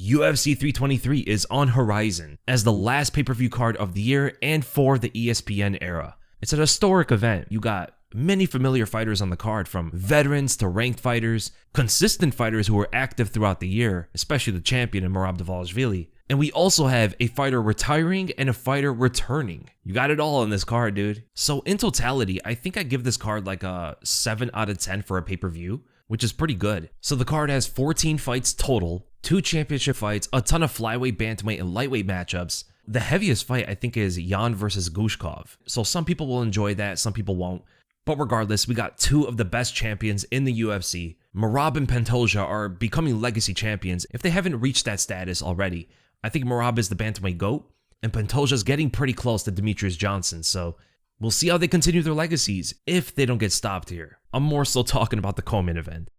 UFC 323 is on horizon as the last pay-per-view card of the year and for the ESPN era. It's an historic event. You got many familiar fighters on the card, from veterans to ranked fighters, consistent fighters who were active throughout the year, especially the champion in Merab Dvalishvili. And we also have a fighter retiring and a fighter returning. You got it all on this card, dude. So in totality, I think I give this card like a 7 out of 10 for a pay-per-view, which is pretty good. So the card has 14 fights total, 2 championship fights, a ton of flyweight, bantamweight, and lightweight matchups. The heaviest fight, I think, is Yan versus Gushkov. So some people will enjoy that, some people won't. But regardless, we got 2 of the best champions in the UFC. Merab and Pantoja are becoming legacy champions if they haven't reached that status already. I think Merab is the bantamweight GOAT, and Pantoja's getting pretty close to Demetrius Johnson, so we'll see how they continue their legacies if they don't get stopped here. I'm more so talking about the co-main event.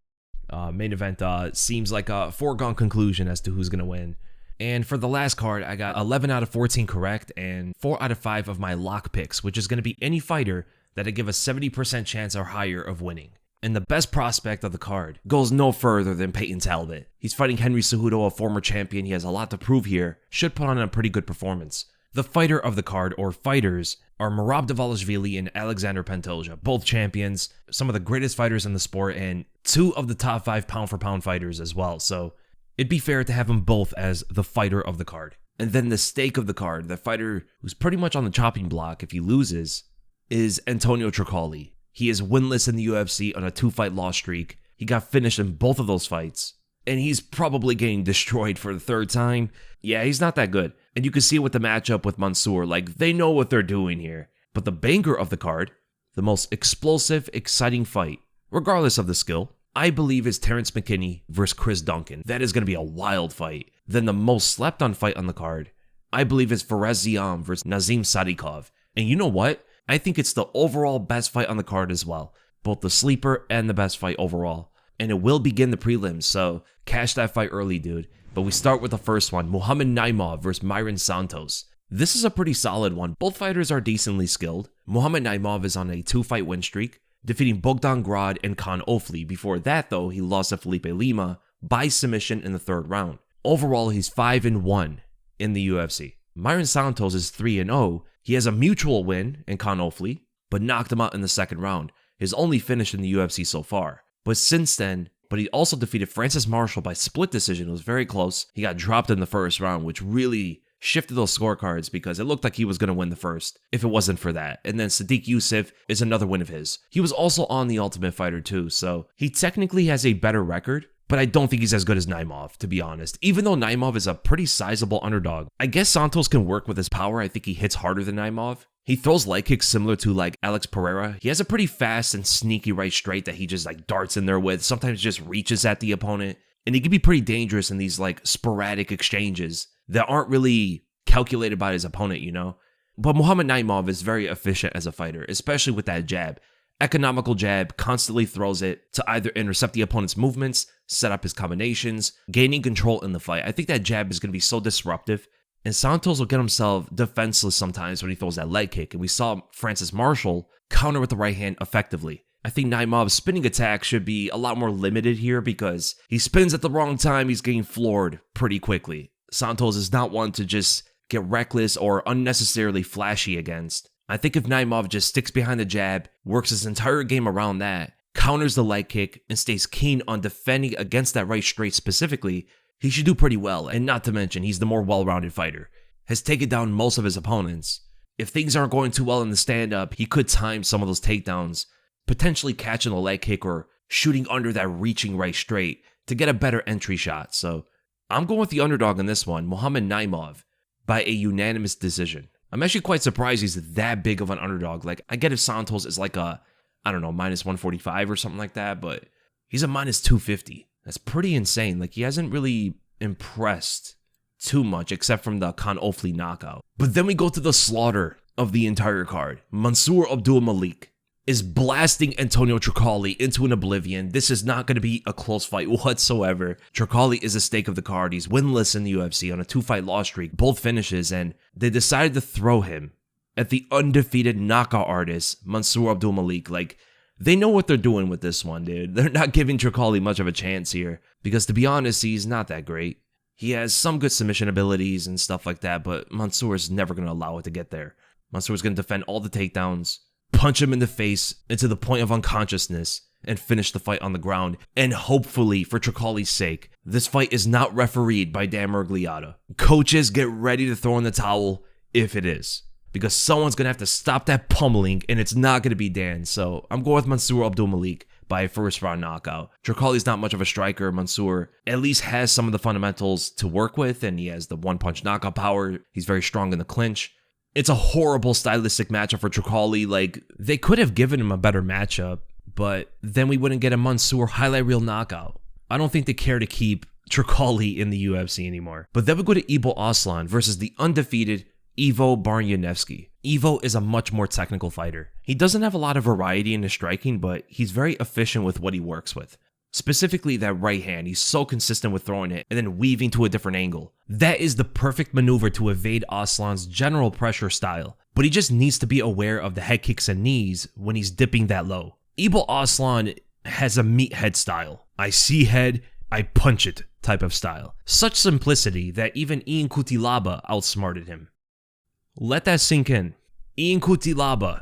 Main event seems like a foregone conclusion as to who's going to win. And for the last card, I got 11 out of 14 correct and 4 out of 5 of my lock picks, which is going to be any fighter that I give a 70% chance or higher of winning. And the best prospect of the card goes no further than Peyton Talbot. He's fighting Henry Cejudo, a former champion. He has a lot to prove here. Should put on a pretty good performance. The fighter of the card, or fighters, are Merab Dvalishvili and Alexandre Pantoja, both champions, some of the greatest fighters in the sport, and 2 of the top 5 pound-for-pound fighters as well. So it'd be fair to have them both as the fighter of the card. And then the stake of the card, the fighter who's pretty much on the chopping block if he loses, is Antonio Trocoli. He is winless in the UFC on a 2-fight loss streak. He got finished in both of those fights, and he's probably getting destroyed for the 3rd time. Yeah, he's not that good. And you can see it with the matchup with Mansur, like they know what they're doing here. But the banger of the card, the most explosive, exciting fight, regardless of the skill, I believe is Terrance McKinney versus Chris Duncan. That is going to be a wild fight. Then the most slept on fight on the card, I believe is Ziam versus Nazim Sadykhov. And you know what? I think it's the overall best fight on the card as well. Both the sleeper and the best fight overall. And it will begin the prelims, so cash that fight early, dude. But we start with the first one, Muhammad Naimov versus Mairon Santos. This is a pretty solid one. Both fighters are decently skilled. Muhammad Naimov is on a 2-fight win streak, defeating Bogdan Grad and Khan Ofli. Before that, though, he lost to Felipe Lima by submission in the 3rd round. Overall, he's 5-1 in the UFC. Mairon Santos is 3-0. He has a mutual win in Khan Ofli, but knocked him out in the 2nd round. His only finish in the UFC so far. But since then, he also defeated Francis Marshall by split decision. It was very close. He got dropped in the 1st round, which really shifted those scorecards because it looked like he was going to win the first if it wasn't for that. And then Sadiq Youssef is another win of his. He was also on the Ultimate Fighter too, so he technically has a better record, but I don't think he's as good as Naimov, to be honest. Even though Naimov is a pretty sizable underdog, I guess Santos can work with his power. I think he hits harder than Naimov. He throws leg kicks similar to like Alex Pereira. He has a pretty fast and sneaky right straight that he just like darts in there with. Sometimes just reaches at the opponent. And he can be pretty dangerous in these like sporadic exchanges that aren't really calculated by his opponent, you know? But Muhammad Naimov is very efficient as a fighter, especially with that jab. Economical jab, constantly throws it to either intercept the opponent's movements, set up his combinations, gaining control in the fight. I think that jab is going to be so disruptive. And Santos will get himself defenseless sometimes when he throws that leg kick. And we saw Francis Marshall counter with the right hand effectively. I think Naimov's spinning attack should be a lot more limited here because he spins at the wrong time, he's getting floored pretty quickly. Santos is not one to just get reckless or unnecessarily flashy against. I think if Naimov just sticks behind the jab, works his entire game around that, counters the leg kick, and stays keen on defending against that right straight specifically, he should do pretty well. And not to mention, he's the more well-rounded fighter. Has taken down most of his opponents. If things aren't going too well in the stand-up, he could time some of those takedowns, potentially catching a leg kick or shooting under that reaching right straight to get a better entry shot. So I'm going with the underdog in this one, Muhammad Naimov, by a unanimous decision. I'm actually quite surprised he's that big of an underdog. Like, I get if Santos is like a, I don't know, minus 145 or something like that, but he's a minus 250. That's pretty insane. Like, he hasn't really impressed too much except from the Khan Ofli knockout. But then we go to the slaughter of the entire card. Mansur Abdul Malik is blasting Antonio Trocoli into an oblivion. This is not going to be a close fight whatsoever. Trocoli is a stake of the card. He's winless in the UFC on a 2-fight loss streak, both finishes, and they decided to throw him at the undefeated knockout artist, Mansur Abdul Malik. Like, they know what they're doing with this one, dude. They're not giving Trocoli much of a chance here because, to be honest, he's not that great. He has some good submission abilities and stuff like that, but Mansur is never going to allow it to get there. Mansur is going to defend all the takedowns, punch him in the face into the point of unconsciousness, and finish the fight on the ground. And hopefully, for Trocoli's sake, this fight is not refereed by Dan Miragliotta. Coaches, get ready to throw in the towel if it is, because someone's going to have to stop that pummeling, and it's not going to be Dan. So I'm going with Mansur Abdul Malik by a first round knockout. Trocoli's not much of a striker. Mansur at least has some of the fundamentals to work with, and he has the one-punch knockout power. He's very strong in the clinch. It's a horrible stylistic matchup for Trocoli. Like, they could have given him a better matchup, but then we wouldn't get a Mansur highlight reel knockout. I don't think they care to keep Trocoli in the UFC anymore. But then we go to Ibo Aslan versus the undefeated Iwo Barianewski. Ivo is a much more technical fighter. He doesn't have a lot of variety in his striking, but he's very efficient with what he works with. Specifically that right hand, he's so consistent with throwing it and then weaving to a different angle. That is the perfect maneuver to evade Aslan's general pressure style, but he just needs to be aware of the head kicks and knees when he's dipping that low. Ibo Aslan has a meathead style. I see head, I punch it type of style. Such simplicity that even Ian Cutelaba outsmarted him. Let that sink in. Ian Cutelaba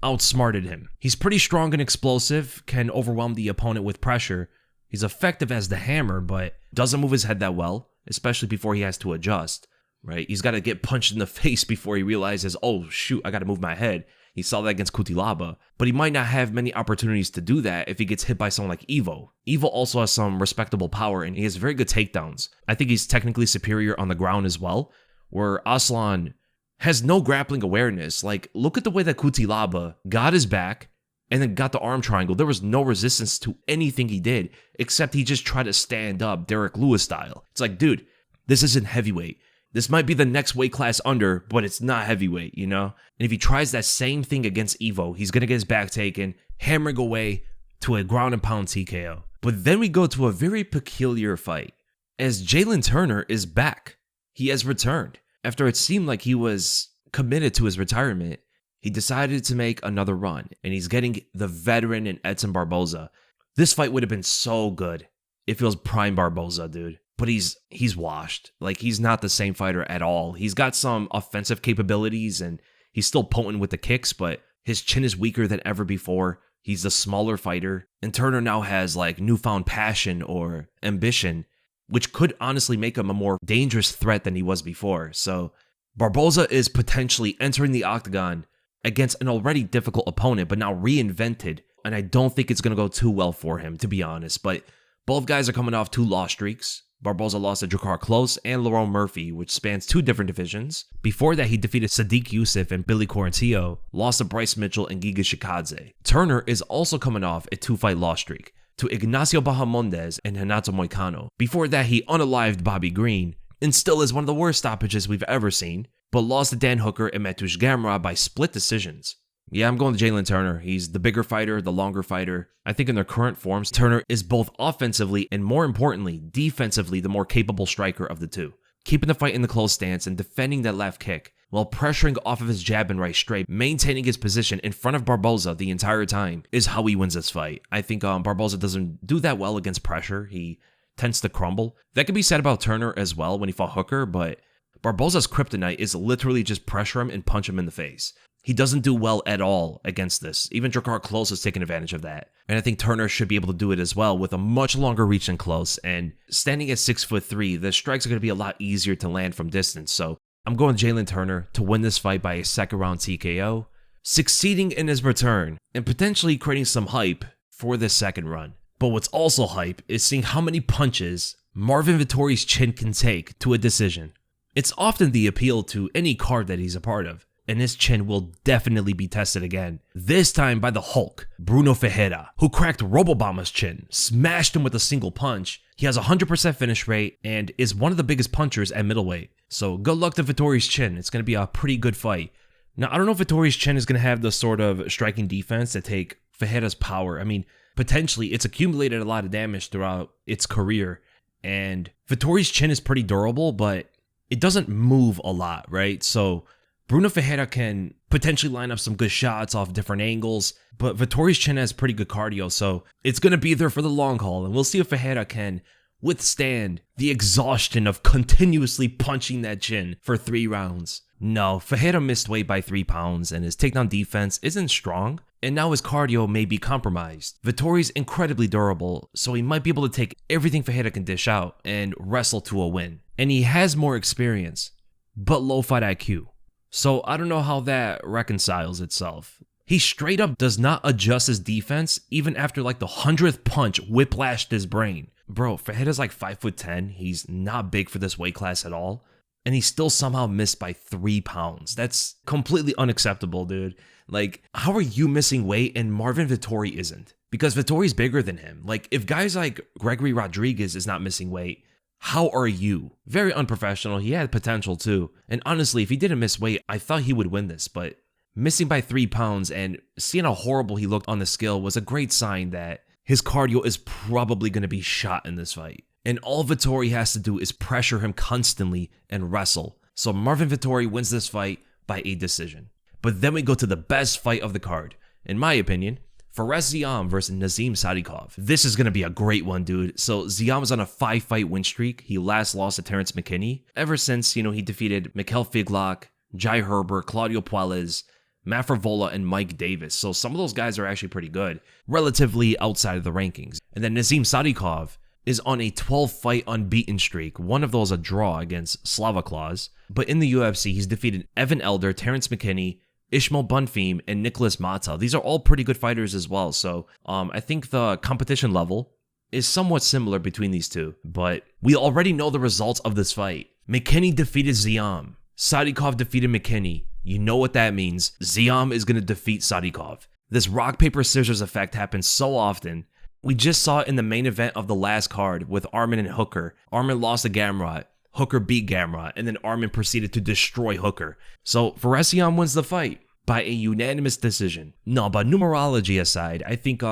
outsmarted him. He's pretty strong and explosive, can overwhelm the opponent with pressure. He's effective as the hammer, but doesn't move his head that well, especially before he has to adjust, right? He's got to get punched in the face before he realizes, oh shoot, I got to move my head. He saw that against Cutelaba, but he might not have many opportunities to do that if he gets hit by someone like Ivo. Ivo also has some respectable power, and he has very good takedowns. I think he's technically superior on the ground as well, where Aslan has no grappling awareness. Like, look at the way that Cutelaba got his back and then got the arm triangle. There was no resistance to anything he did, except he just tried to stand up Derek Lewis style. It's like, dude, this isn't heavyweight. This might be the next weight class under, but it's not heavyweight, you know? And if he tries that same thing against Ivo, he's going to get his back taken, hammering away to a ground and pound TKO. But then we go to a very peculiar fight, as Jalin Turner is back. He has returned. After it seemed like he was committed to his retirement, he decided to make another run, and he's getting the veteran in Edson Barboza. This fight would have been so good if it was prime Barboza, dude. But he's washed. Like, he's not the same fighter at all. He's got some offensive capabilities, and he's still potent with the kicks, but his chin is weaker than ever before. He's a smaller fighter, and Turner now has, like, newfound passion or ambition, which could honestly make him a more dangerous threat than he was before. So Barboza is potentially entering the octagon against an already difficult opponent, but now reinvented, and I don't think it's going to go too well for him, to be honest. But both guys are coming off 2 loss streaks. Barboza lost to Drakkar Klose and Lerone Murphy, which spans 2 different divisions. Before that, he defeated Sadiq Youssef and Billy Quarantillo, lost to Bryce Mitchell and Giga Shikadze. Turner is also coming off a 2-fight loss streak to Ignacio Bahamondes and Renato Moicano. Before that, he unalived Bobby Green, and still is one of the worst stoppages we've ever seen, but lost to Dan Hooker and Mateusz Gamrot by split decisions. Yeah, I'm going to Jalin Turner. He's the bigger fighter, the longer fighter. I think in their current forms, Turner is both offensively and, more importantly, defensively the more capable striker of the two. Keeping the fight in the close stance and defending that left kick, while pressuring off of his jab and right straight, maintaining his position in front of Barboza the entire time, is how he wins this fight. I think Barboza doesn't do that well against pressure. He tends to crumble. That could be said about Turner as well when he fought Hooker, but Barboza's kryptonite is literally just pressure him and punch him in the face. He doesn't do well at all against this. Even Drakkar Klose has taken advantage of that. And I think Turner should be able to do it as well with a much longer reach than Klose. And standing at 6'3", the strikes are going to be a lot easier to land from distance. So I'm going Jalin Turner to win this fight by a second round TKO, succeeding in his return and potentially creating some hype for this second run. But what's also hype is seeing how many punches Marvin Vettori's chin can take to a decision. It's often the appeal to any card that he's a part of, and his chin will definitely be tested again. This time by the Hulk, Bruno Ferreira, who cracked Robobama's chin, smashed him with a single punch. He has a 100% finish rate and is one of the biggest punchers at middleweight. So good luck to Vettori's chin. It's going to be a pretty good fight. Now, I don't know if Vettori's chin is going to have the sort of striking defense to take Ferreira's power. I mean, potentially it's accumulated a lot of damage throughout its career, and Vettori's chin is pretty durable, but it doesn't move a lot, right? So Bruno Ferreira can potentially line up some good shots off different angles, but Vettori's chin has pretty good cardio, so it's going to be there for the long haul, and we'll see if Ferreira can withstand the exhaustion of continuously punching that chin for 3 rounds. No, Ferreira missed weight by 3 pounds and his takedown defense isn't strong, and now his cardio may be compromised. Vettori's incredibly durable, so he might be able to take everything Ferreira can dish out and wrestle to a win. And he has more experience, but low fight IQ. So I don't know how that reconciles itself. He straight up does not adjust his defense even after like the 100th punch whiplashed his brain. Bro, Ferreira's like 5'10", he's not big for this weight class at all, and he still somehow missed by 3 pounds. That's completely unacceptable, dude. Like, how are you missing weight and Marvin Vettori isn't? Because Vettori's bigger than him. Like, if guys like Gregory Rodriguez is not missing weight, how are you? Very unprofessional. He had potential too. And honestly, if he didn't miss weight, I thought he would win this, but missing by 3 pounds and seeing how horrible he looked on the scale was a great sign that his cardio is probably going to be shot in this fight. And all Vettori has to do is pressure him constantly and wrestle. So Marvin Vettori wins this fight by a decision. But then we go to the best fight of the card. In my opinion, Ziam versus Nazim Sadykhov. This is going to be a great one, dude. So Ziam is on a 5-fight win streak. He last lost to Terrance McKinney. Ever since, he defeated Mikhail Figlock, Jai Herbert, Claudio Puelles, Matt Frevola, and Mike Davis. So some of those guys are actually pretty good, relatively outside of the rankings. And then Nazim Sadykhov is on a 12-fight unbeaten streak. One of those a draw against Slava Claus. But in the UFC, he's defeated Evan Elder, Terrance McKinney, Ishmael Bunfim, and Nicholas Mata. These are all pretty good fighters as well. So I think the competition level is somewhat similar between these two. But we already know the results of this fight. McKinney defeated Ziam. Sadykhov defeated McKinney. You know what that means. Ziam is going to defeat Sadykhov. This rock, paper, scissors effect happens so often. We just saw it in the main event of the last card with Arman and Hooker. Arman lost to Gamrot. Hooker beat Gamrot, and then Arman proceeded to destroy Hooker. So Ziam wins the fight by a unanimous decision. No, but numerology aside, I think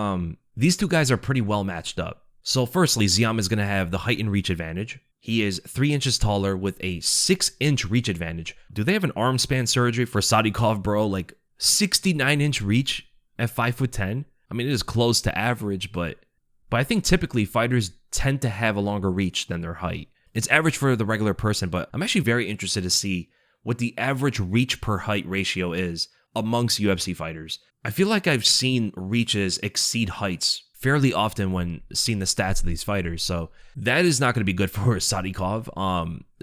these two guys are pretty well matched up. So firstly, Ziam is going to have the height and reach advantage. He is 3 inches taller with a 6-inch reach advantage. Do they have an arm span surgery for Sadykhov, bro? Like 69-inch reach at 5'10"? I mean, it is close to average, but I think typically fighters tend to have a longer reach than their height. It's average for the regular person, but I'm actually very interested to see what the average reach per height ratio is amongst UFC fighters. I feel like I've seen reaches exceed heights fairly often when seeing the stats of these fighters, so that is not going to be good for Sadykhov.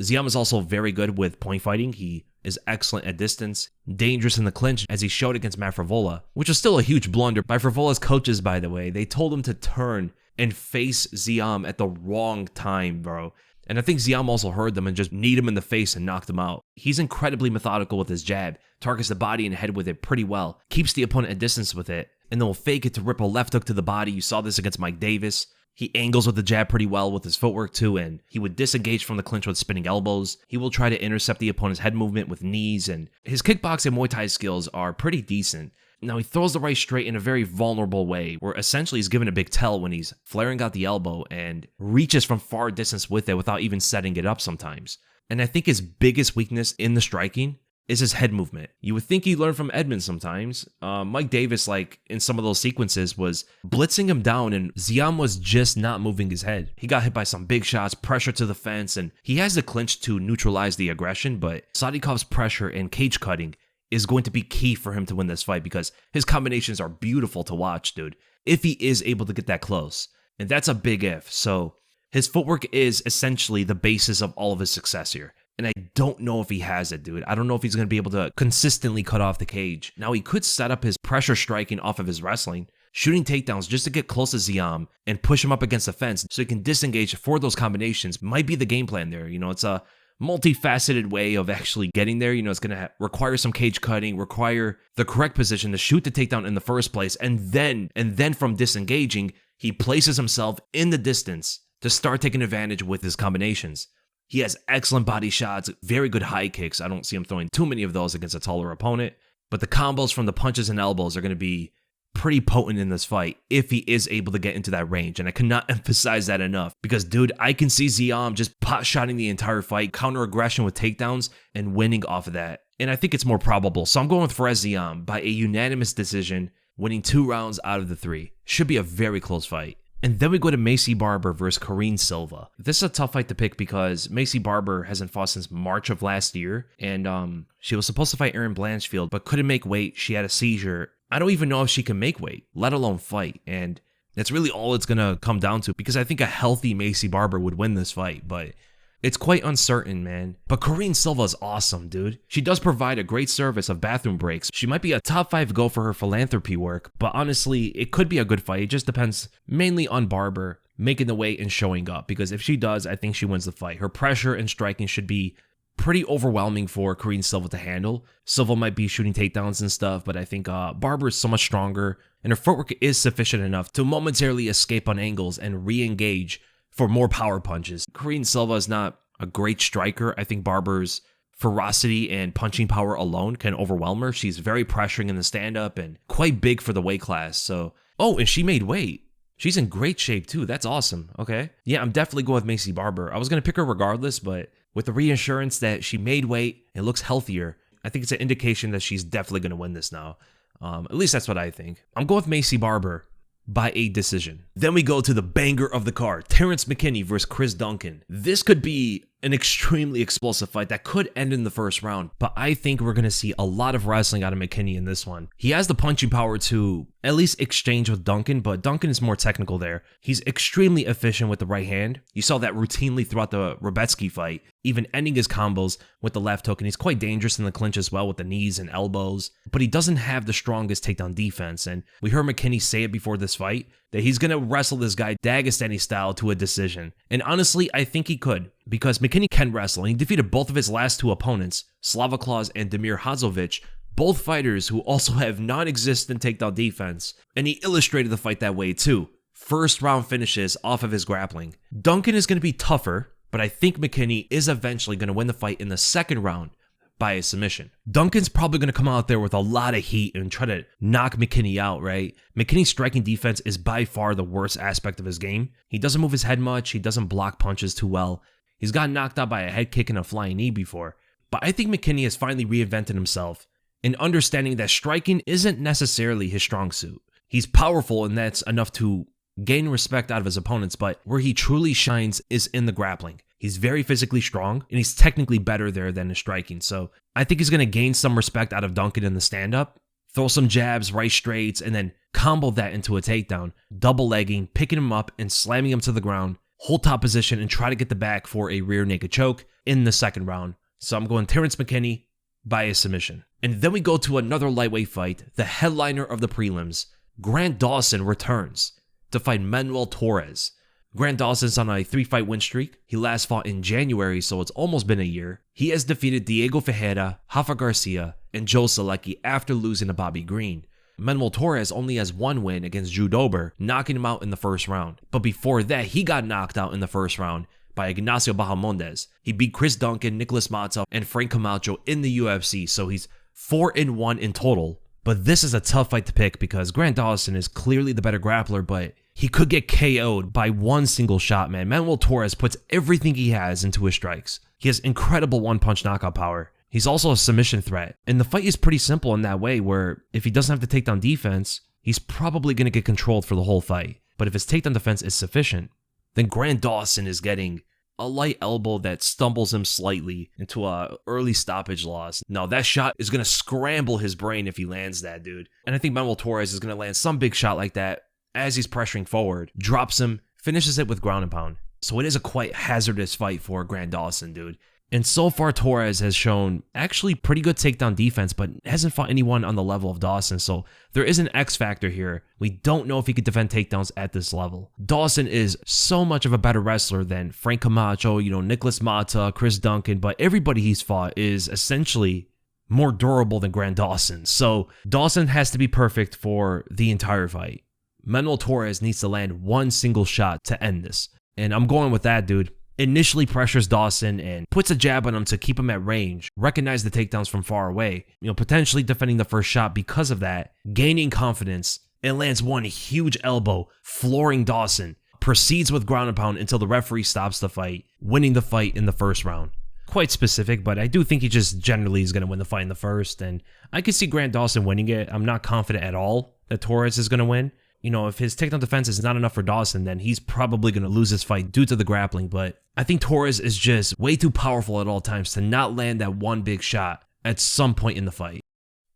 Ziam is also very good with point fighting. He is excellent at distance, dangerous in the clinch, as he showed against Matt Frevola, which was still a huge blunder by Frevola's coaches, by the way. They told him to turn and face Ziam at the wrong time, bro. And I think Ziam also heard them and just kneed him in the face and knocked him out. He's incredibly methodical with his jab, targets the body and head with it pretty well, keeps the opponent at distance with it, and then will fake it to rip a left hook to the body. You saw this against Mike Davis. He angles with the jab pretty well with his footwork too, and he would disengage from the clinch with spinning elbows. He will try to intercept the opponent's head movement with knees, and his kickboxing and Muay Thai skills are pretty decent. Now, he throws the right straight in a very vulnerable way, where essentially he's given a big tell when he's flaring out the elbow and reaches from far distance with it without even setting it up sometimes. And I think his biggest weakness in the striking is his head movement. You would think he learned from Edmund sometimes. Mike Davis, like in some of those sequences, was blitzing him down and Ziam was just not moving his head. He got hit by some big shots, pressure to the fence, and he has the clinch to neutralize the aggression, but Sadykhov's pressure and cage cutting is going to be key for him to win this fight because his combinations are beautiful to watch, dude, if he is able to get that close. And that's a big if. So his footwork is essentially the basis of all of his success here. And I don't know if he has it, dude. I don't know if he's going to be able to consistently cut off the cage. Now, he could set up his pressure striking off of his wrestling, shooting takedowns just to get close to Ziam and push him up against the fence so he can disengage for those combinations. Might be the game plan there. You know, it's a multifaceted way of actually getting there. You know, it's going to require some cage cutting, require the correct position to shoot the takedown in the first place. And then from disengaging, he places himself in the distance to start taking advantage with his combinations. He has excellent body shots, very good high kicks. I don't see him throwing too many of those against a taller opponent, but the combos from the punches and elbows are going to be pretty potent in this fight if he is able to get into that range. And I cannot emphasize that enough because, dude, I can see Ziam just pot-shotting the entire fight, counter-aggression with takedowns, and winning off of that. And I think it's more probable. So I'm going with Ziam by a unanimous decision, winning 2 rounds out of the 3. Should be a very close fight. And then we go to Maycee Barber versus Karine Silva. This is a tough fight to pick because Maycee Barber hasn't fought since March of last year. And she was supposed to fight Erin Blanchfield, but couldn't make weight. She had a seizure. I don't even know if she can make weight, let alone fight. And that's really all it's going to come down to, because I think a healthy Maycee Barber would win this fight. But it's quite uncertain, man. But Karine Silva is awesome, dude. She does provide a great service of bathroom breaks. She might be a top 5 go for her philanthropy work, but honestly, it could be a good fight. It just depends mainly on Barber making the weight and showing up, because if she does, I think she wins the fight. Her pressure and striking should be pretty overwhelming for Karine Silva to handle. Silva might be shooting takedowns and stuff, but I think Barber is so much stronger, and her footwork is sufficient enough to momentarily escape on angles and re-engage for more power punches. Karine Silva is not a great striker. I think Barber's ferocity and punching power alone can overwhelm her. She's very pressuring in the stand-up and quite big for the weight class. So, oh, and she made weight. She's in great shape too. That's awesome. Okay. Yeah, I'm definitely going with Maycee Barber. I was going to pick her regardless, but with the reassurance that she made weight and looks healthier, I think it's an indication that she's definitely going to win this now. At least that's what I think. I'm going with Maycee Barber by a decision. Then we go to the banger of the card, Terrance McKinney versus Chris Duncan. This could be an extremely explosive fight that could end in the first round, but I think we're going to see a lot of wrestling out of McKinney in this one. He has the punching power to at least exchange with Duncan, but Duncan is more technical there. He's extremely efficient with the right hand. You saw that routinely throughout the Rebetsky fight, even ending his combos with the left hook, and he's quite dangerous in the clinch as well with the knees and elbows, but he doesn't have the strongest takedown defense, and we heard McKinney say it before this fight, that he's going to wrestle this guy Dagestani style to a decision. And honestly, I think he could, because McKinney can wrestle, and he defeated both of his last 2 opponents, Slava Claus and Damir Hadzovic, both fighters who also have non-existent takedown defense, and he illustrated the fight that way too. First round finishes off of his grappling. Duncan is going to be tougher, but I think McKinney is eventually going to win the fight in the second round by a submission. Duncan's probably going to come out there with a lot of heat and try to knock McKinney out, right? McKinney's striking defense is by far the worst aspect of his game. He doesn't move his head much. He doesn't block punches too well. He's gotten knocked out by a head kick and a flying knee before. But I think McKinney has finally reinvented himself in understanding that striking isn't necessarily his strong suit. He's powerful, and that's enough to gain respect out of his opponents, but where he truly shines is in the grappling. He's very physically strong, and he's technically better there than his striking. So I think he's going to gain some respect out of Duncan in the stand-up, throw some jabs, right straights, and then combo that into a takedown, double legging, picking him up and slamming him to the ground, hold top position, and try to get the back for a rear naked choke in the second round. So I'm going Terrance McKinney by a submission. And then we go to another lightweight fight, the headliner of the prelims. Grant Dawson returns to fight Manuel Torres. Grant Dawson's on a 3-fight win streak. He last fought in January, so it's almost been a year. He has defeated Diego Ferreira, Rafa Garcia, and Joe Selecki after losing to Bobby Green. Manuel Torres only has 1 win against Drew Dober, knocking him out in the first round. But before that, he got knocked out in the first round by Ignacio Bahamondes. He beat Chris Duncan, Nicholas Mata, and Frank Camacho in the UFC, so he's 4-1 in total. But this is a tough fight to pick because Grant Dawson is clearly the better grappler, but he could get KO'd by one single shot, man. Manuel Torres puts everything he has into his strikes. He has incredible one-punch knockout power. He's also a submission threat. And the fight is pretty simple in that way where if he doesn't have to take down defense, he's probably going to get controlled for the whole fight. But if his takedown defense is sufficient, then Grant Dawson is getting a light elbow that stumbles him slightly into a early stoppage loss. Now, that shot is going to scramble his brain if he lands that, dude. And I think Manuel Torres is going to land some big shot like that as he's pressuring forward, drops him, finishes it with ground and pound. So it is a quite hazardous fight for Grant Dawson, dude. And so far, Torres has shown actually pretty good takedown defense, but hasn't fought anyone on the level of Dawson. So there is an X factor here. We don't know if he could defend takedowns at this level. Dawson is so much of a better wrestler than Frank Camacho, Nicholas Mata, Chris Duncan, but everybody he's fought is essentially more durable than Grant Dawson. So Dawson has to be perfect for the entire fight. Manuel Torres needs to land one single shot to end this. And I'm going with that, dude. Initially pressures Dawson and puts a jab on him to keep him at range, recognize the takedowns from far away, potentially defending the first shot because of that, gaining confidence, and lands one huge elbow, flooring Dawson, proceeds with ground and pound until the referee stops the fight, winning the fight in the first round. Quite specific, but I do think he just generally is going to win the fight in the first, and I could see Grant Dawson winning it. I'm not confident at all that Torres is going to win, if his takedown defense is not enough for Dawson, then he's probably going to lose this fight due to the grappling. But I think Torres is just way too powerful at all times to not land that one big shot at some point in the fight.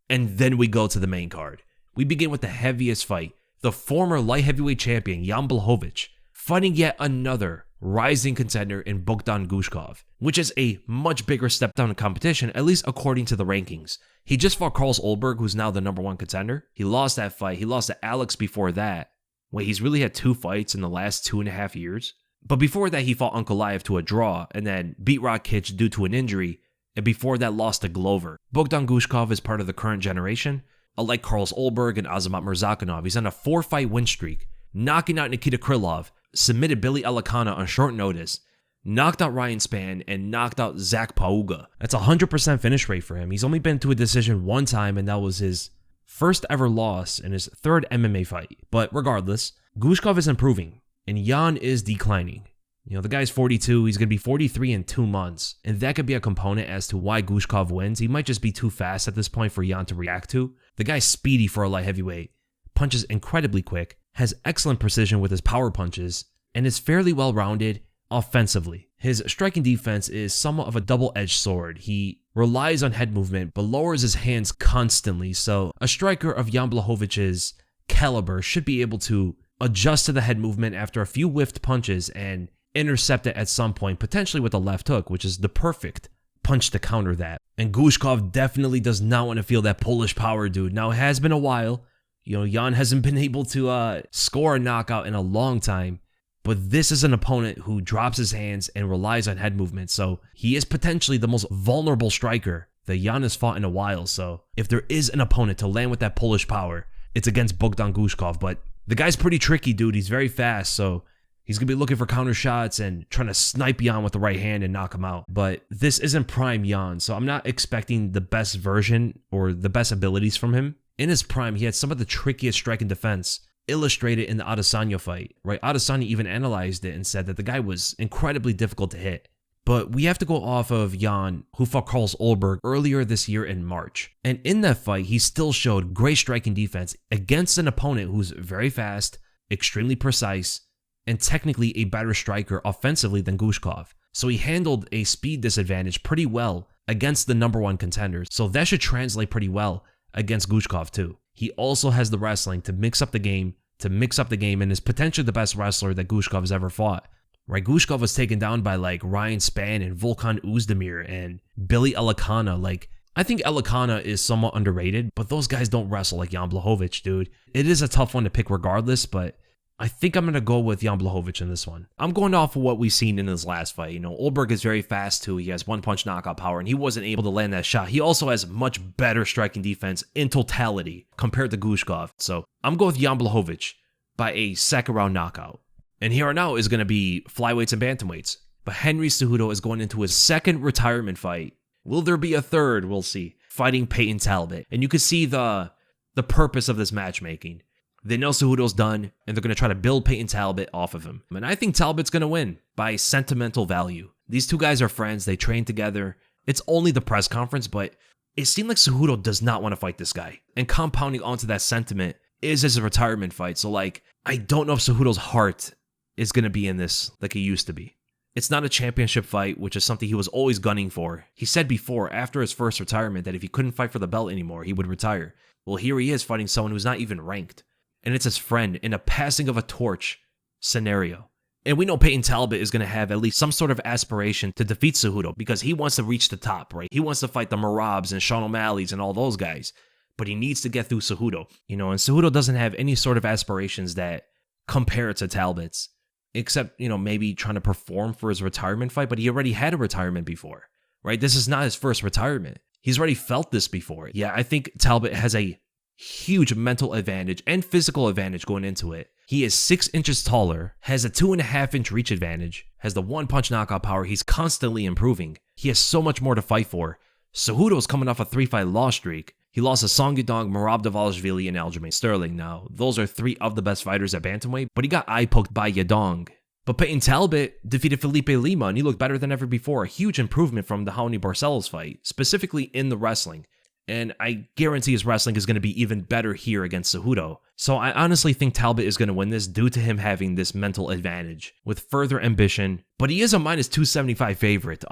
And then we go to the main card. We begin with the heaviest fight. The former light heavyweight champion, Jan Blachowicz, fighting yet another rising contender in Bogdan Gushkov, which is a much bigger step down in competition, at least according to the rankings. He just fought Carlos Ulberg, who's now the #1 contender. He lost that fight. He lost to Alex before that. Wait, he's really had 2 fights in the last 2.5 years? But before that, he fought Ankalaev to a draw, and then beat Rakic due to an injury, and before that lost to Glover. Bogdan Gushkov is part of the current generation. Unlike Carlos Ulberg and Azamat Murzakanov, he's on a 4-fight win streak, knocking out Nikita Krylov, submitted Billy Alakana on short notice, knocked out Ryan Spann, and knocked out Zach Pauga. That's a 100% finish rate for him. He's only been to a decision one time, and that was his first ever loss in his 3rd MMA fight. But regardless, Gushkov is improving, and Yan is declining. The guy's 42, he's going to be 43 in 2 months, and that could be a component as to why Gushkov wins. He might just be too fast at this point for Yan to react to. The guy's speedy for a light heavyweight, punches incredibly quick, has excellent precision with his power punches, and is fairly well-rounded offensively. His striking defense is somewhat of a double-edged sword. He relies on head movement, but lowers his hands constantly, so a striker of Jan Blachowicz's caliber should be able to adjust to the head movement after a few whiffed punches and intercept it at some point, potentially with a left hook, which is the perfect punch to counter that. And Gushkov definitely does not want to feel that Polish power, dude. Now, it has been a while. Yan hasn't been able to score a knockout in a long time, but this is an opponent who drops his hands and relies on head movement, so he is potentially the most vulnerable striker that Yan has fought in a while. So if there is an opponent to land with that Polish power, it's against Bogdan Gushkov, but the guy's pretty tricky, dude. He's very fast, so he's going to be looking for counter shots and trying to snipe Yan with the right hand and knock him out. But this isn't prime Yan, so I'm not expecting the best version or the best abilities from him. In his prime, he had some of the trickiest striking defense illustrated in the Adesanya fight, right? Adesanya even analyzed it and said that the guy was incredibly difficult to hit. But we have to go off of Yan, who fought Carlos Ulberg earlier this year in March. And in that fight, he still showed great striking defense against an opponent who's very fast, extremely precise, and technically a better striker offensively than Gushkov. So he handled a speed disadvantage pretty well against the #1 contenders. So that should translate pretty well against Gushkov too. He also has the wrestling to mix up the game, and is potentially the best wrestler that Gushkov has ever fought. Right, Gushkov was taken down by like Ryan Spann and Volkan Oezdemir and Billy Alakana. Like, I think Alakana is somewhat underrated, but those guys don't wrestle like Jan Blachowicz, dude. It is a tough one to pick regardless, but I think I'm going to go with Jan Blachowicz in this one. I'm going off of what we've seen in his last fight. Ulberg is very fast too. He has one-punch knockout power, and he wasn't able to land that shot. He also has much better striking defense in totality compared to Gushkov. So I'm going with Jan Blachowicz by a second-round knockout. And here now is going to be flyweights and bantamweights. But Henry Cejudo is going into his 2nd retirement fight. Will there be a 3rd? We'll see. Fighting Peyton Talbot. And you can see the purpose of this matchmaking. They know Cejudo's done, and they're going to try to build Peyton Talbot off of him. And I think Talbot's going to win by sentimental value. These two guys are friends. They train together. It's only the press conference, but it seemed like Cejudo does not want to fight this guy. And compounding onto that sentiment is his retirement fight. So, I don't know if Cejudo's heart is going to be in this like he used to be. It's not a championship fight, which is something he was always gunning for. He said before, after his first retirement, that if he couldn't fight for the belt anymore, he would retire. Well, here he is fighting someone who's not even ranked. And it's his friend in a passing of a torch scenario. And we know Peyton Talbot is going to have at least some sort of aspiration to defeat Cejudo because he wants to reach the top, right? He wants to fight the Merabs and Sean O'Malley's and all those guys. But he needs to get through Cejudo. And Cejudo doesn't have any sort of aspirations that compare to Talbot's. Except, maybe trying to perform for his retirement fight, but he already had a retirement before, right? This is not his first retirement. He's already felt this before. Yeah, I think Talbot has a huge mental advantage and physical advantage going into it. He is 6 inches taller, has a 2.5-inch reach advantage, has the one-punch knockout power. He's constantly improving. He has so much more to fight for. Cejudo's coming off a 3-fight loss streak. He lost to Song Yudong, Merab Dvalishvili, and Aljamain Sterling. Now, those are 3 of the best fighters at bantamweight, but he got eye-poked by Yudong. But Peyton Talbot defeated Felipe Lima, and he looked better than ever before. A huge improvement from the Raoni Barcelos fight, specifically in the wrestling. And I guarantee his wrestling is going to be even better here against Cejudo. So I honestly think Talbot is going to win this due to him having this mental advantage with further ambition. But he is a minus 275 favorite.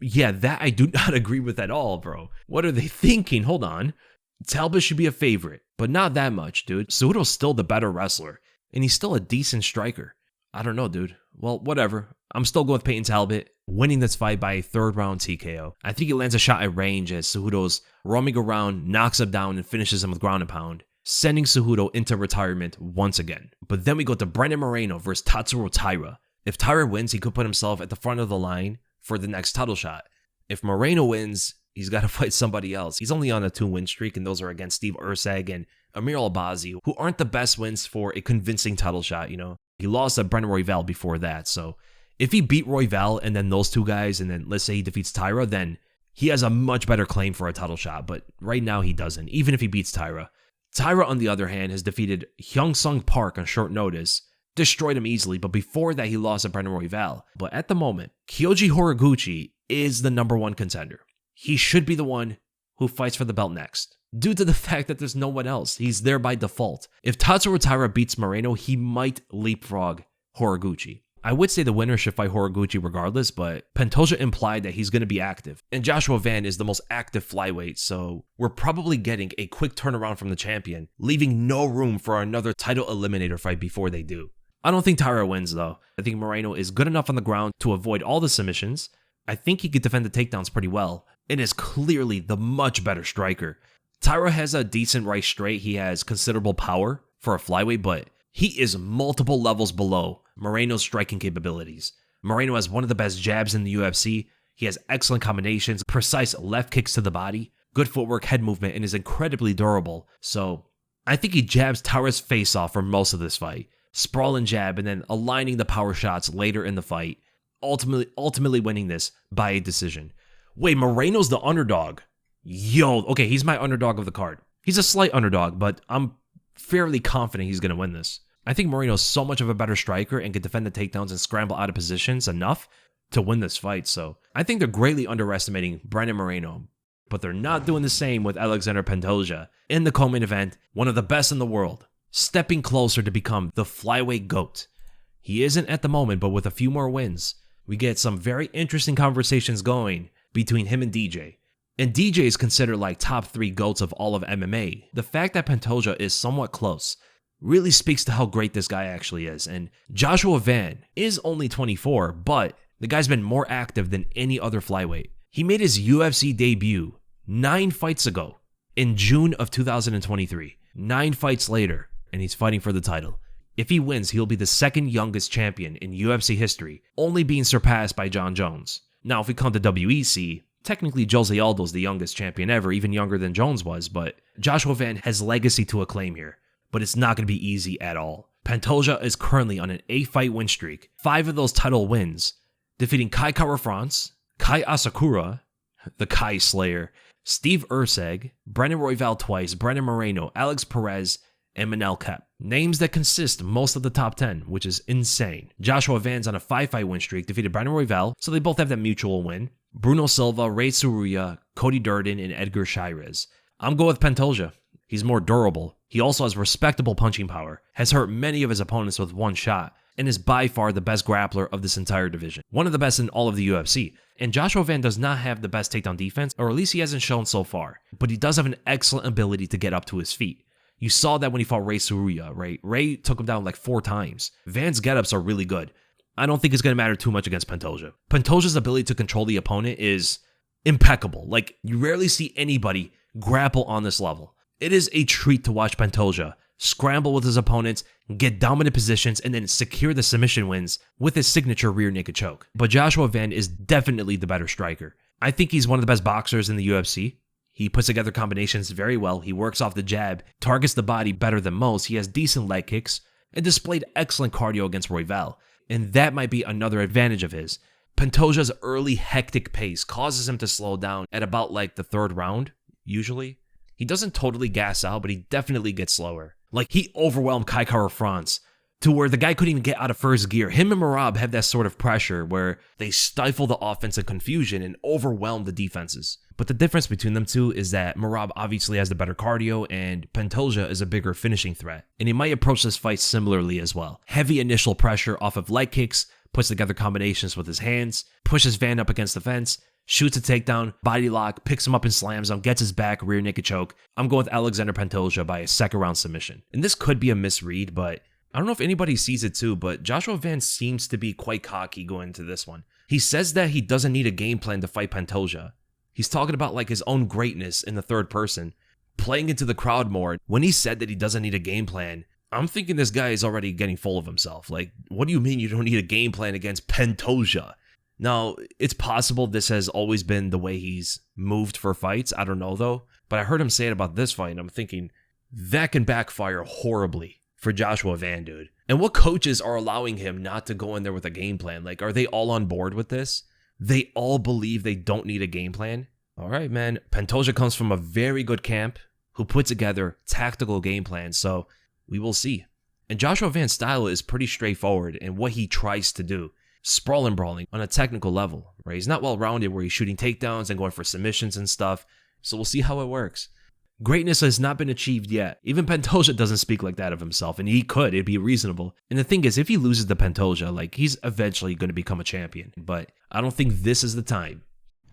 Yeah, that I do not agree with at all, bro. What are they thinking? Hold on. Talbot should be a favorite, but not that much, dude. Cejudo's still the better wrestler, and he's still a decent striker. I don't know, dude. Well, whatever. I'm still going with Peyton Talbot, winning this fight by a third round TKO. I think he lands a shot at range as Cejudo's roaming around, knocks him down, and finishes him with ground and pound, sending Cejudo into retirement once again. But then we go to Brandon Moreno versus Tatsuro Taira. If Taira wins, he could put himself at the front of the line for the next title shot. If Moreno wins, he's got to fight somebody else. He's only on a 2-win streak, and those are against Steve Erceg and Amir Albazi, who aren't the best wins for a convincing title shot, you know. He lost to Brendan Royval before that, so if he beat Royval and then those two guys, and then let's say he defeats Taira, then he has a much better claim for a title shot, but right now he doesn't, even if he beats Taira. Taira, on the other hand, has defeated Hyung-Sung Park on short notice, destroyed him easily, but before that he lost to Brendan Royval. But at the moment, Kyoji Horiguchi is the number one contender. He should be the one who fights for the belt next, due to the fact that there's no one else. He's there by default. If Tatsuro Taira beats Moreno, he might leapfrog Horiguchi. I would say the winner should fight Horiguchi regardless, but Pantoja implied that he's going to be active. And Joshua Van is the most active flyweight, so we're probably getting a quick turnaround from the champion, leaving no room for another title eliminator fight before they do. I don't think Taira wins though. I think Moreno is good enough on the ground to avoid all the submissions. I think he could defend the takedowns pretty well, and is clearly the much better striker. Taira has a decent right straight. He has considerable power for a flyweight, but he is multiple levels below Moreno's striking capabilities. Moreno has one of the best jabs in the UFC. He has excellent combinations, precise left kicks to the body, good footwork, head movement, and is incredibly durable. So I think he jabs Taira's face off for most of this fight. Sprawl and jab, and then aligning the power shots later in the fight, ultimately winning this by a decision. Wait, Moreno's the underdog. Yo, okay, he's my underdog of the card. He's a slight underdog, but I'm fairly confident he's going to win this. I think Moreno's so much of a better striker and can defend the takedowns and scramble out of positions enough to win this fight. So I think they're greatly underestimating Brandon Moreno, but they're not doing the same with Alexandre Pantoja in the co-main event, one of the best in the world, stepping closer to become the flyweight GOAT. He isn't at the moment, but with a few more wins, we get some very interesting conversations going between him and DJ. And DJ is considered like top 3 GOATs of all of MMA. The fact that Pantoja is somewhat close really speaks to how great this guy actually is. And Joshua Van is only 24, but the guy's been more active than any other flyweight. He made his UFC debut 9 fights ago in June of 2023. 9 fights later, and he's fighting for the title. If he wins, he'll be the second youngest champion in UFC history, only being surpassed by John Jones. Now, if we count the WEC, technically Jose Aldo's the youngest champion ever, even younger than Jones was, but Joshua Van has legacy to acclaim here. But it's not going to be easy at all. Pantoja is currently on an 8-fight win streak, 5 of those title wins, defeating Kai Kara-France, Kai Asakura, the Kai Slayer, Steve Erceg, Brendan Royval twice, Brandon Moreno, Alex Perez, and Manel Kape. Names that consist most of the top 10, which is insane. Joshua Van's on a 5-fight win streak, defeated Brandon Royval, so they both have that mutual win. Bruno Silva, Ray Tsuruya, Cody Durden, and Edgar Shirez. I'm going with Pantoja. He's more durable. He also has respectable punching power, has hurt many of his opponents with one shot, and is by far the best grappler of this entire division. One of the best in all of the UFC. And Joshua Van does not have the best takedown defense, or at least he hasn't shown so far. But he does have an excellent ability to get up to his feet. You saw that when he fought Ray Tsuruya, right? Ray took him down like 4 times. Van's get-ups are really good. I don't think it's going to matter too much against Pantoja. Pantoja's ability to control the opponent is impeccable. Like, you rarely see anybody grapple on this level. It is a treat to watch Pantoja scramble with his opponents, get dominant positions, and then secure the submission wins with his signature rear naked choke. But Joshua Van is definitely the better striker. I think he's one of the best boxers in the UFC. He puts together combinations very well. He works off the jab, targets the body better than most. He has decent leg kicks, and displayed excellent cardio against Royval. And that might be another advantage of his. Pantoja's early hectic pace causes him to slow down at about like the 3rd round, usually. He doesn't totally gas out, but he definitely gets slower. Like, he overwhelmed Kai Kara-France to where the guy couldn't even get out of first gear. Him and Merab have that sort of pressure where they stifle the offense and confusion and overwhelm the defenses. But the difference between them two is that Merab obviously has the better cardio and Pantoja is a bigger finishing threat. And he might approach this fight similarly as well. Heavy initial pressure off of leg kicks, puts together combinations with his hands, pushes Van up against the fence, shoots a takedown, body lock, picks him up and slams him, gets his back, rear naked choke. I'm going with Alexandre Pantoja by a second round submission. And this could be a misread, but I don't know if anybody sees it too, but Joshua Van seems to be quite cocky going into this one. He says that he doesn't need a game plan to fight Pantoja. He's talking about like his own greatness in the third person, playing into the crowd more. When he said that he doesn't need a game plan, I'm thinking this guy is already getting full of himself. Like, what do you mean you don't need a game plan against Pantoja? Now, it's possible this has always been the way he's moved for fights. I don't know though, but I heard him say it about this fight and I'm thinking that can backfire horribly for Joshua Van, dude. And what coaches are allowing him not to go in there with a game plan? Like, are they all on board with this? They all believe they don't need a game plan? All right, man. Pantoja comes from a very good camp who put together tactical game plans, so we will see. And Joshua Van's style is pretty straightforward in what he tries to do. Sprawl and brawling on a technical level, right? He's not well-rounded where he's shooting takedowns and going for submissions and stuff, so we'll see how it works. Greatness has not been achieved yet. Even Pantoja doesn't speak like that of himself, and he could. It'd be reasonable. And the thing is, if he loses to Pantoja, like, he's eventually going to become a champion. But I don't think this is the time.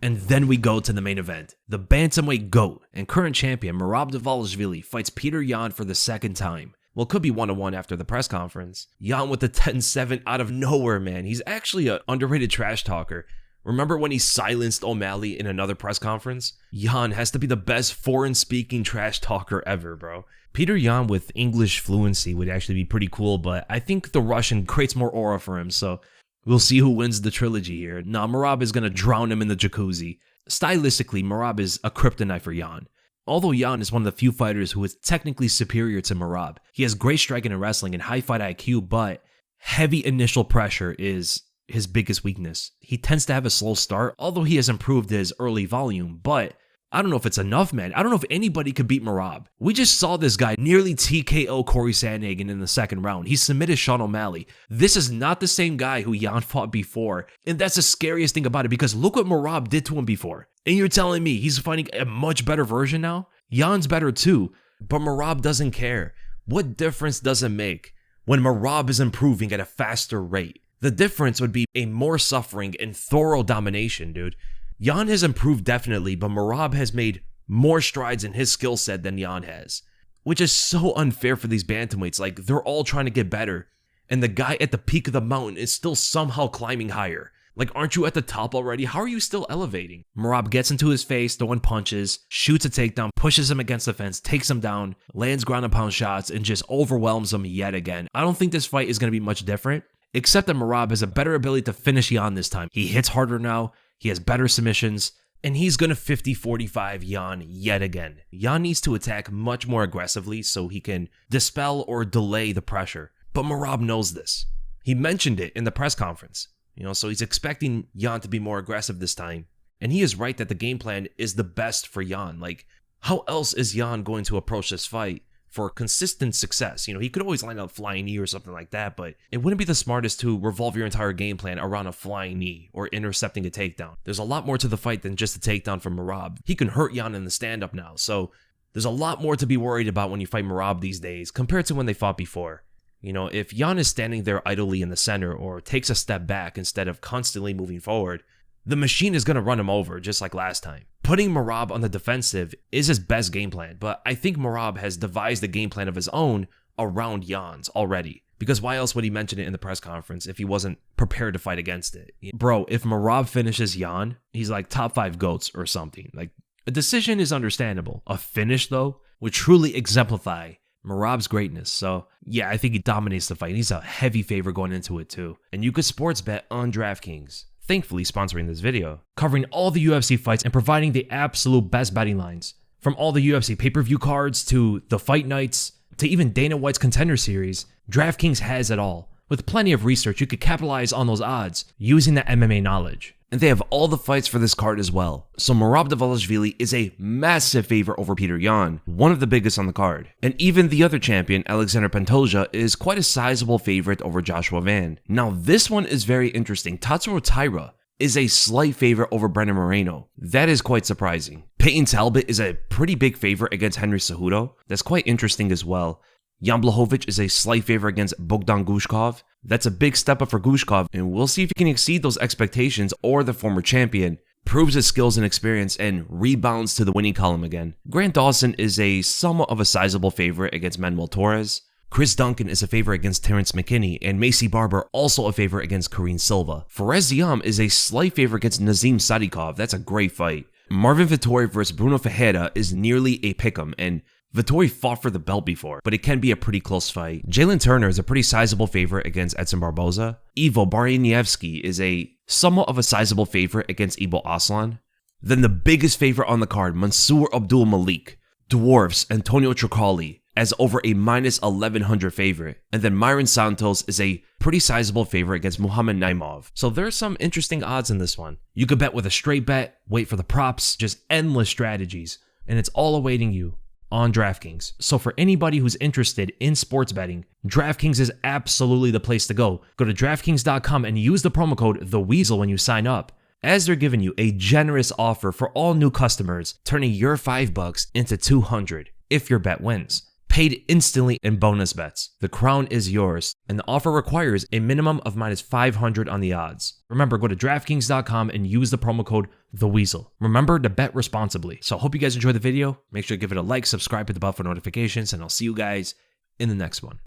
And then we go to the main event. The bantamweight GOAT and current champion Merab Dvalishvili fights Petr Yan for the second time. Well, it could be 1-1 after the press conference. Yan with the 10-7 out of nowhere, man. He's actually an underrated trash talker. Remember when he silenced O'Malley in another press conference? Yan has to be the best foreign-speaking trash talker ever, bro. Petr Yan with English fluency would actually be pretty cool, but I think the Russian creates more aura for him, so we'll see who wins the trilogy here. Nah, Merab is going to drown him in the jacuzzi. Stylistically, Merab is a kryptonite for Yan. Although Yan is one of the few fighters who is technically superior to Merab. He has great striking and wrestling and high fight IQ, but heavy initial pressure is his biggest weakness. He tends to have a slow start, although he has improved his early volume, but I don't know if it's enough, man. I don't know if anybody could beat Merab. We just saw this guy nearly TKO Corey Sandhagen in the second round. He submitted Sean O'Malley. This is not the same guy who Yan fought before, and that's the scariest thing about it because look what Merab did to him before. And you're telling me he's fighting a much better version now? Yan's better too, but Merab doesn't care. What difference does it make when Merab is improving at a faster rate? The difference would be a more suffering and thorough domination, dude. Yan has improved definitely, but Merab has made more strides in his skill set than Yan has, which is so unfair for these bantamweights. Like, they're all trying to get better, and the guy at the peak of the mountain is still somehow climbing higher. Like, aren't you at the top already? How are you still elevating? Merab gets into his face, throwing punches, shoots a takedown, pushes him against the fence, takes him down, lands ground and pound shots, and just overwhelms him yet again. I don't think this fight is going to be much different, except that Merab has a better ability to finish Yan this time. He hits harder now, he has better submissions, and he's going to 50-45 Yan yet again. Yan needs to attack much more aggressively so he can dispel or delay the pressure. But Merab knows this. He mentioned it in the press conference. So he's expecting Yan to be more aggressive this time. And he is right that the game plan is the best for Yan. Like, how else is Yan going to approach this fight for consistent success? He could always line up flying knee or something like that, but it wouldn't be the smartest to revolve your entire game plan around a flying knee or intercepting a takedown. There's a lot more to the fight than just a takedown from Merab. He can hurt Yan in the stand-up now, so there's a lot more to be worried about when you fight Merab these days compared to when they fought before. If Yan is standing there idly in the center or takes a step back instead of constantly moving forward, the machine is going to run him over just like last time. Putting Merab on the defensive is his best game plan, but I think Merab has devised a game plan of his own around Yan's already. Because why else would he mention it in the press conference if he wasn't prepared to fight against it? Bro, if Merab finishes Yan, he's like top 5 GOATs or something. Like, a decision is understandable. A finish, though, would truly exemplify Merab's greatness. So yeah, I think he dominates the fight. He's a heavy favorite going into it too. And you could sports bet on DraftKings, thankfully sponsoring this video, covering all the UFC fights and providing the absolute best betting lines. From all the UFC pay-per-view cards to the fight nights to even Dana White's Contender Series, DraftKings has it all. With plenty of research, you could capitalize on those odds using that MMA knowledge. And they have all the fights for this card as well. So Merab Dvalishvili is a massive favorite over Petr Yan, one of the biggest on the card. And even the other champion, Alexandre Pantoja, is quite a sizable favorite over Joshua Van. Now this one is very interesting. Tatsuro Taira is a slight favorite over Brennan Moreno. That is quite surprising. Peyton Talbot is a pretty big favorite against Henry Cejudo. That's quite interesting as well. Jan Blachowicz is a slight favorite against Bogdan Gushkov. That's a big step up for Gushkov, and we'll see if he can exceed those expectations or the former champion proves his skills and experience and rebounds to the winning column again. Grant Dawson is a somewhat of a sizable favorite against Manuel Torres. Chris Duncan is a favorite against Terrance McKinney, and Maycee Barber also a favorite against Karine Silva. Ziam is a slight favorite against Nazim Sadykhov. That's a great fight. Marvin Vettori versus Bruno Ferreira is nearly a pick'em, and Vettori fought for the belt before, but it can be a pretty close fight. Jalin Turner is a pretty sizable favorite against Edson Barboza. Iwo Barianewski is a somewhat of a sizable favorite against Ibo Aslan. Then the biggest favorite on the card, Mansur Abdul Malik, dwarfs Antonio Trocoli as over a minus 1100 favorite. And then Mairon Santos is a pretty sizable favorite against Muhammad Naimov. So there's some interesting odds in this one. You could bet with a straight bet, wait for the props, just endless strategies, and it's all awaiting you on DraftKings. So for anybody who's interested in sports betting, DraftKings is absolutely the place to go. Go to DraftKings.com and use the promo code THEWEASEL when you sign up, as they're giving you a generous offer for all new customers, turning your $5 into $200 if your bet wins. Paid instantly in bonus bets. The crown is yours, and the offer requires a minimum of minus 500 on the odds. Remember, go to DraftKings.com and use the promo code THEWEASEL. Remember to bet responsibly. So I hope you guys enjoyed the video. Make sure to give it a like, subscribe, hit the bell for notifications, and I'll see you guys in the next one.